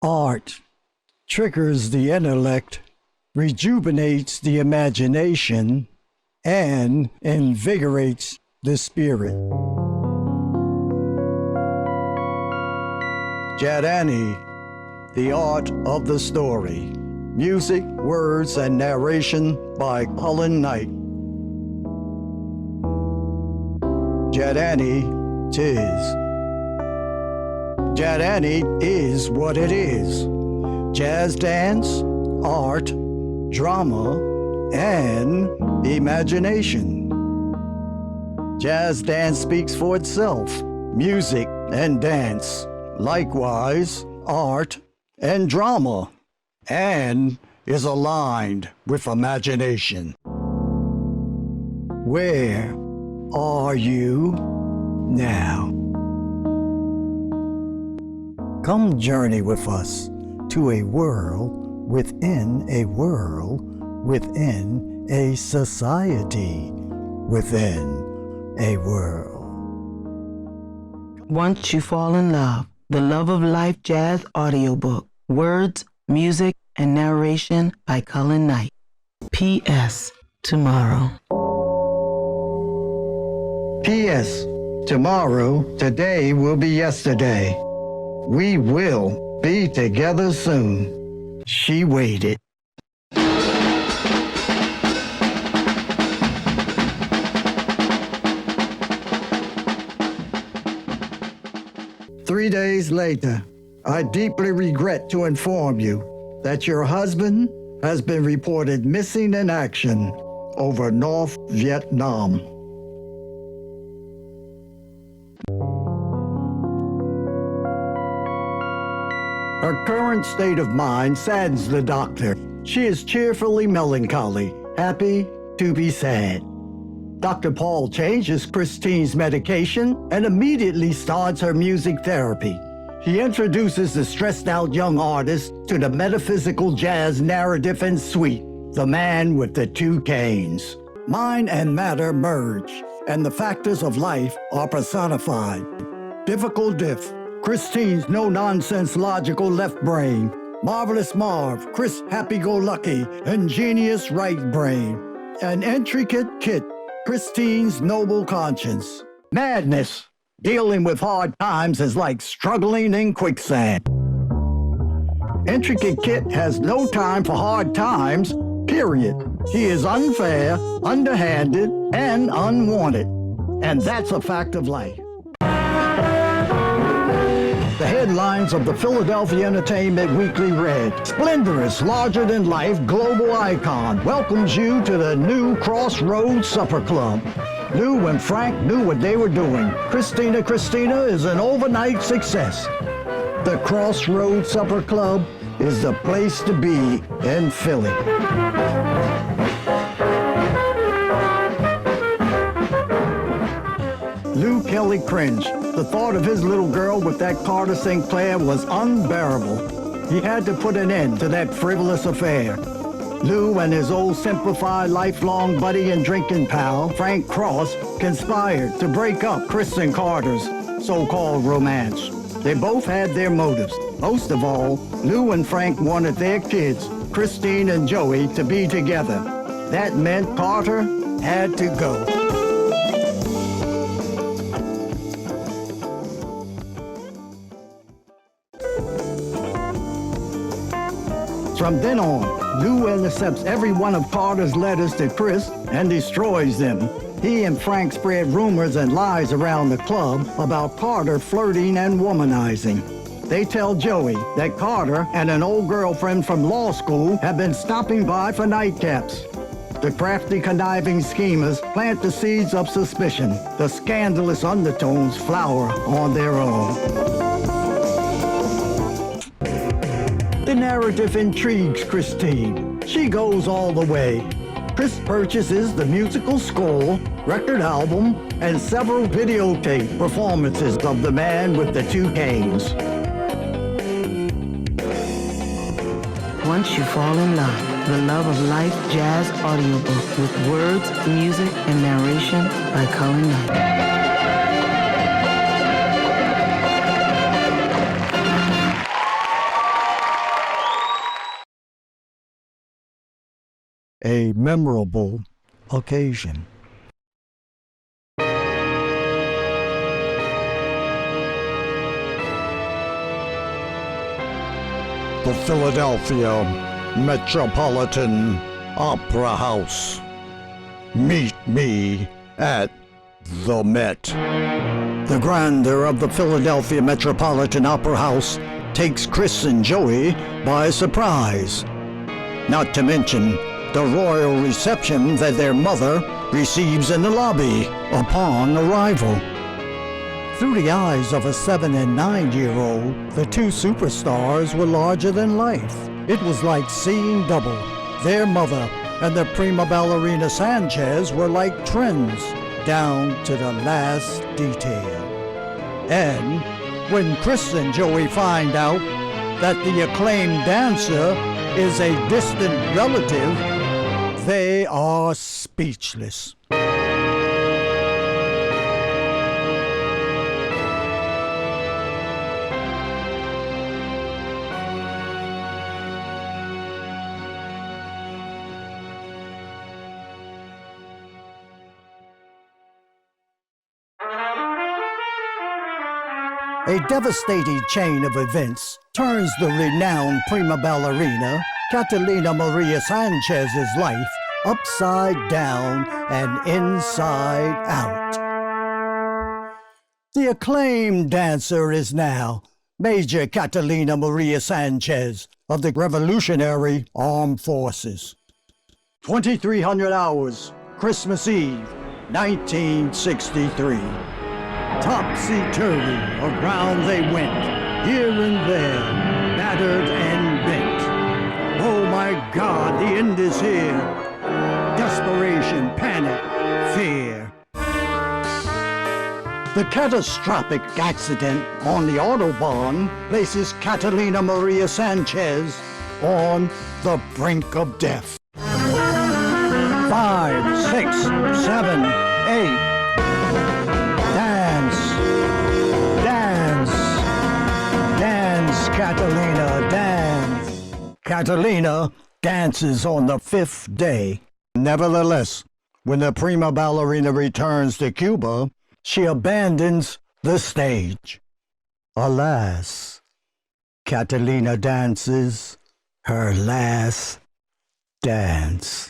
Art triggers the intellect, rejuvenates the imagination, and invigorates the spirit. Jadandi, the art of the story. Music, words, and narration by Cullen. Jadandi tis. Jadandi is what it is. JAZDANZ, art, drama, and imagination. JAZDANZ speaks for itself. Music and dance. Likewise, art and drama. And is aligned with imagination. Where are you now? Come journey with us to a world within a world within a society within a world. Once you fall in love, the Love of Life Jazz audiobook. Words, music, and narration by Cullen. P.S. Tomorrow. P.S. Tomorrow, today will be yesterday. We will be together soon. She waited. Three days later, I deeply regret to inform you that your husband has been reported missing in action over North Vietnam. Her current state of mind saddens the doctor. She is cheerfully melancholy, happy to be sad. Dr. Paul changes Christine's medication and immediately starts her music therapy. He introduces the stressed-out young artist to the metaphysical jazz narrative and suite, The Man with the Two Canes. Mind and matter merge, and the factors of life are personified. Difficult Diff, Christine's no-nonsense logical left brain. Marvelous Marv, Chris happy-go-lucky, ingenious right brain. An intricate Kit, Christine's noble conscience. Madness, dealing with hard times is like struggling in quicksand. Intricate Kit has no time for hard times, period. He is unfair, underhanded, and unwanted. And that's a fact of life. The headlines of the Philadelphia Entertainment Weekly read, "Splendorous, larger-than-life global icon welcomes you to the new Crossroads Supper Club." Lou and Frank knew what they were doing. Christina is an overnight success. The Crossroads Supper Club is the place to be in Philly. Lou Kelly cringed. The thought of his little girl with that Carter Sinclair was unbearable. He had to put an end to that frivolous affair. Lou and his old simplified lifelong buddy and drinking pal, Frank Cross, conspired to break up Chris and Carter's so-called romance. They both had their motives. Most of all, Lou and Frank wanted their kids, Christine and Joey, to be together. That meant Carter had to go. From then on, Lou intercepts every one of Carter's letters to Chris and destroys them. He and Frank spread rumors and lies around the club about Carter flirting and womanizing. They tell Joey that Carter and an old girlfriend from law school have been stopping by for nightcaps. The crafty, conniving schemers plant the seeds of suspicion. The scandalous undertones flower on their own. The narrative intrigues Christine. She goes all the way. Chris purchases the musical score, record album, and several videotape performances of The Man with the Two Canes. Once you fall in love, the Love of Life Jazz audiobook with words, music, and narration by Cullen. a memorable occasion. The Philadelphia Metropolitan Opera House. Meet me at the Met. The grandeur of the Philadelphia Metropolitan Opera House takes Chris and Joey by surprise. Not to mention the royal reception that their mother receives in the lobby upon arrival. Through the eyes of a 7- and 9-year-old, the two superstars were larger than life. It was like seeing double. Their mother and the prima ballerina Sanchez were like twins, down to the last detail. And when Chris and Joey find out that the acclaimed dancer is a distant relative, they are speechless. A devastating chain of events turns the renowned prima ballerina Catalina Maria Sanchez's life upside down and inside out. The acclaimed dancer is now Major Catalina Maria Sanchez of the Revolutionary Armed Forces. 2300 hours, Christmas Eve, 1963. Topsy-turvy, around they went, here and there, battered and bent. Oh my God, the end is here. Desperation, panic, fear. The catastrophic accident on the Autobahn places Catalina Maria Sanchez on the brink of death. 5, 6, 7, 8. Dance, Catalina, dance. Catalina dances on the 5th day. Nevertheless, when the prima ballerina returns to Cuba, she abandons the stage. Alas, Catalina dances her last dance.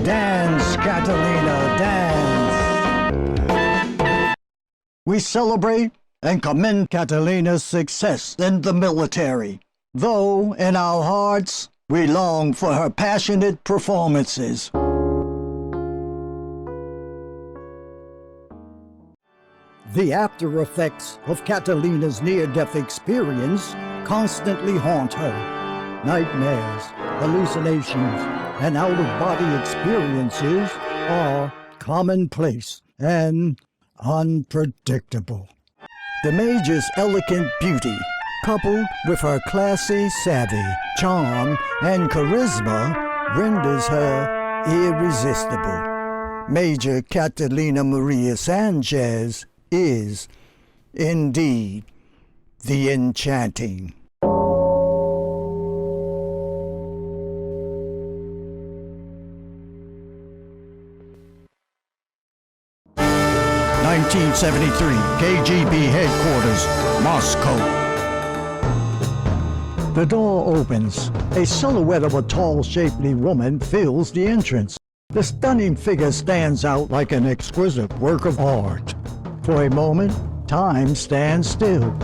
Dance, Catalina, dance. We celebrate and commend Catalina's success in the military, though in our hearts we long for her passionate performances. The after effects of Catalina's near-death experience constantly haunt her. Nightmares, hallucinations, and out-of-body experiences are commonplace and unpredictable. The Major's elegant beauty, coupled with her classy savvy, charm, and charisma, renders her irresistible. Major Catalina Maria Sanchez is, indeed, the enchanting. 1973, KGB headquarters, Moscow. The door opens. A silhouette of a tall, shapely woman fills the entrance. The stunning figure stands out like an exquisite work of art. For a moment, time stands still.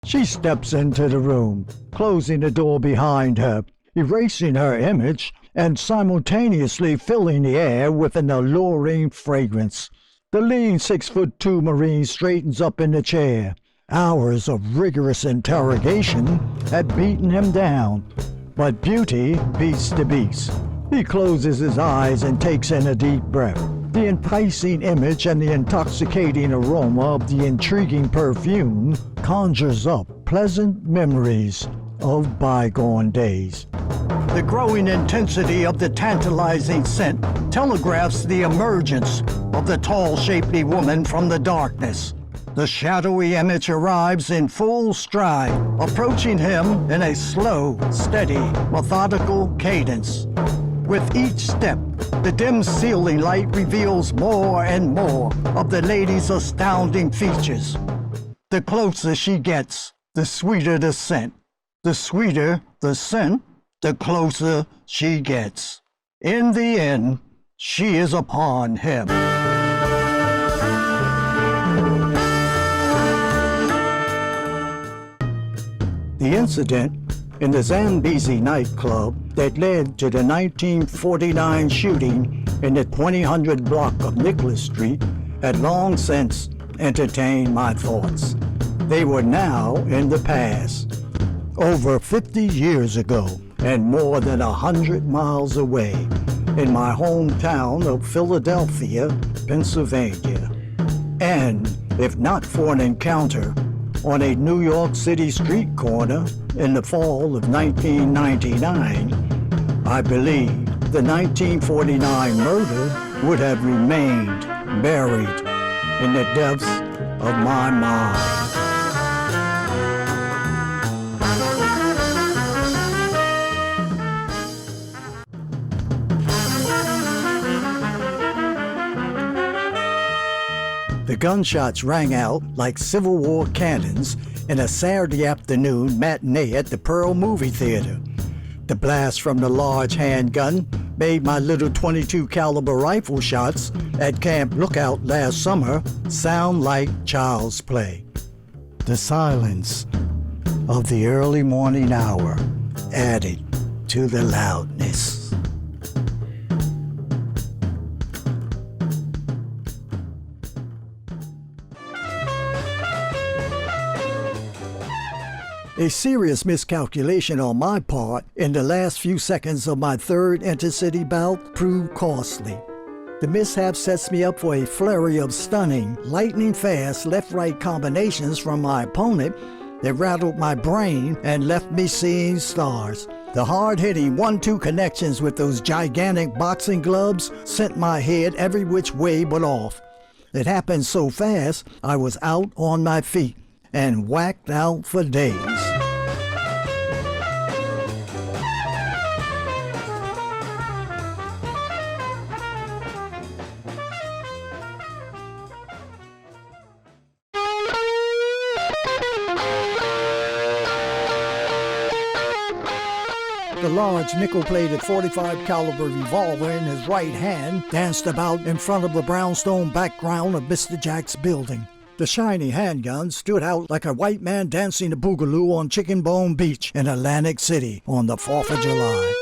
She steps into the room, closing the door behind her, erasing her image, and simultaneously filling the air with an alluring fragrance. The lean 6'2" Marine straightens up in the chair. Hours of rigorous interrogation had beaten him down, but beauty beats the beast. He closes his eyes and takes in a deep breath. The enticing image and the intoxicating aroma of the intriguing perfume conjures up pleasant memories of bygone days. The growing intensity of the tantalizing scent telegraphs the emergence of the tall, shapely woman from the darkness. The shadowy image arrives in full stride, approaching him in a slow, steady, methodical cadence. With each step, the dim ceiling light reveals more and more of the lady's astounding features. The closer she gets, the sweeter the scent. The sweeter the scent, the closer she gets. In the end, she is upon him. The incident in the Zambezi nightclub that led to the 1949 shooting in the 2000 block of Nicholas Street had long since entertained my thoughts. They were now in the past. Over 50 years ago, and more than 100 miles away, in my hometown of Philadelphia, Pennsylvania. And if not for an encounter on a New York City street corner in the fall of 1999, I believe the 1949 murder would have remained buried in the depths of my mind. The gunshots rang out like Civil War cannons in a Saturday afternoon matinee at the Pearl Movie Theater. The blast from the large handgun made my little .22 caliber rifle shots at Camp Lookout last summer sound like child's play. The silence of the early morning hour added to the loudness. A serious miscalculation on my part in the last few seconds of my third intercity bout proved costly. The mishap sets me up for a flurry of stunning, lightning-fast left-right combinations from my opponent that rattled my brain and left me seeing stars. The hard-hitting 1-2 connections with those gigantic boxing gloves sent my head every which way but off. It happened so fast, I was out on my feet and whacked out for days. The large nickel-plated .45 caliber revolver in his right hand danced about in front of the brownstone background of Mr. Jack's building. The shiny handgun stood out like a white man dancing the boogaloo on Chicken Bone Beach in Atlantic City on the 4th of July.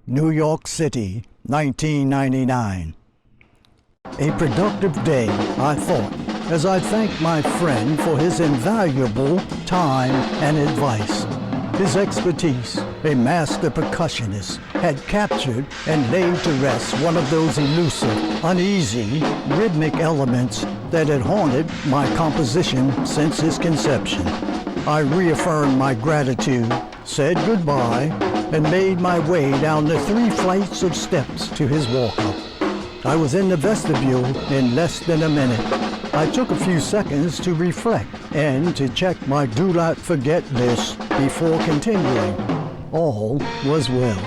New York City, 1999. A productive day, I thought, as I thanked my friend for his invaluable time and advice. His expertise, a master percussionist, had captured and laid to rest one of those elusive, uneasy, rhythmic elements that had haunted my composition since its conception. I reaffirmed my gratitude, said goodbye, and made my way down the 3 flights of steps to his walk-up. I was in the vestibule in less than a minute. I took a few seconds to reflect and to check my do not forget list before continuing. All was well.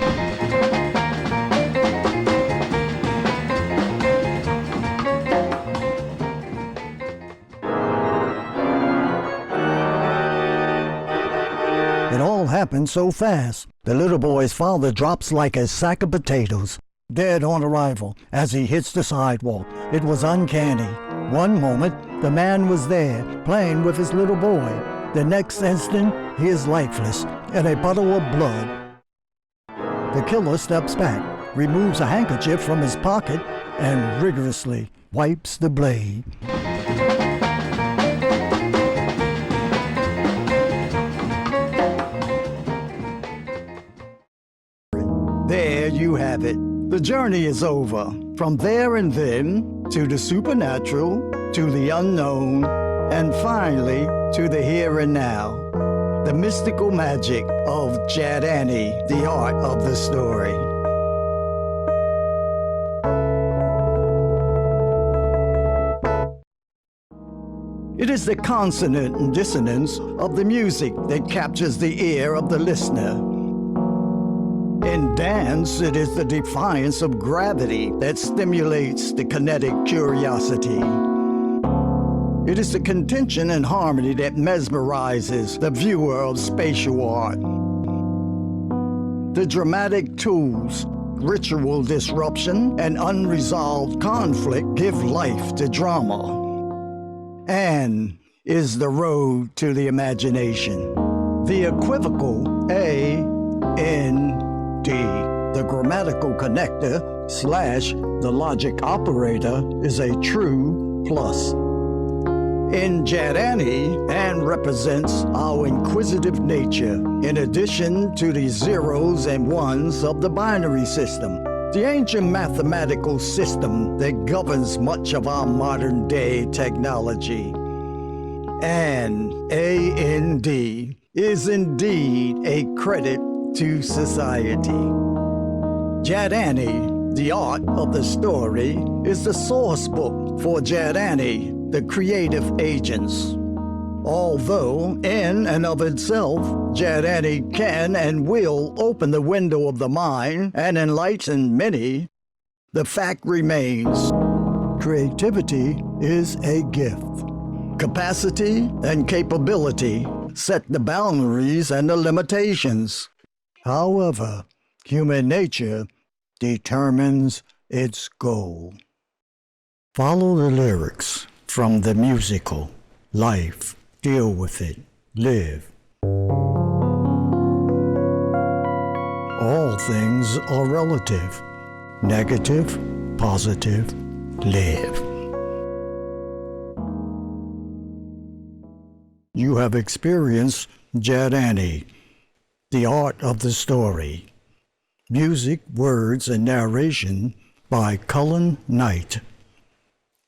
It all happened so fast. The little boy's father drops like a sack of potatoes, dead on arrival as he hits the sidewalk. It was uncanny. One moment, the man was there, playing with his little boy. The next instant, he is lifeless, in a puddle of blood. The killer steps back, removes a handkerchief from his pocket, and rigorously wipes the blade. There you have it. The journey is over. From there and then, to the supernatural, to the unknown, and finally, to the here and now. the mystical magic of JADANDI, the art of the story. It is the consonant and dissonance of the music that captures the ear of the listener. In dance, it is the defiance of gravity that stimulates the kinetic curiosity. It is the contention and harmony that mesmerizes the viewer of spatial art. The dramatic tools, ritual disruption, and unresolved conflict give life to drama. And is the road to the imagination. The equivocal A, N, D, the grammatical connector / the logic operator is a true plus. In JADANDI, and represents our inquisitive nature, in addition to the zeros and ones of the binary system, the ancient mathematical system that governs much of our modern-day technology. And AND is indeed a credit to society. JADANDI, the art of the story, is the source book for JADANDI, the creative agents. Although, in and of itself, JADANDI can and will open the window of the mind and enlighten many, the fact remains, creativity is a gift. Capacity and capability set the boundaries and the limitations. However, human nature determines its goal. Follow the lyrics from the musical Life. Deal with it. Live. All things are relative. Negative, positive, live. You have experienced JADANDI, the art of the story. Music, words, and narration by Cullen.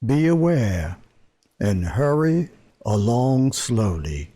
Be aware and hurry along slowly.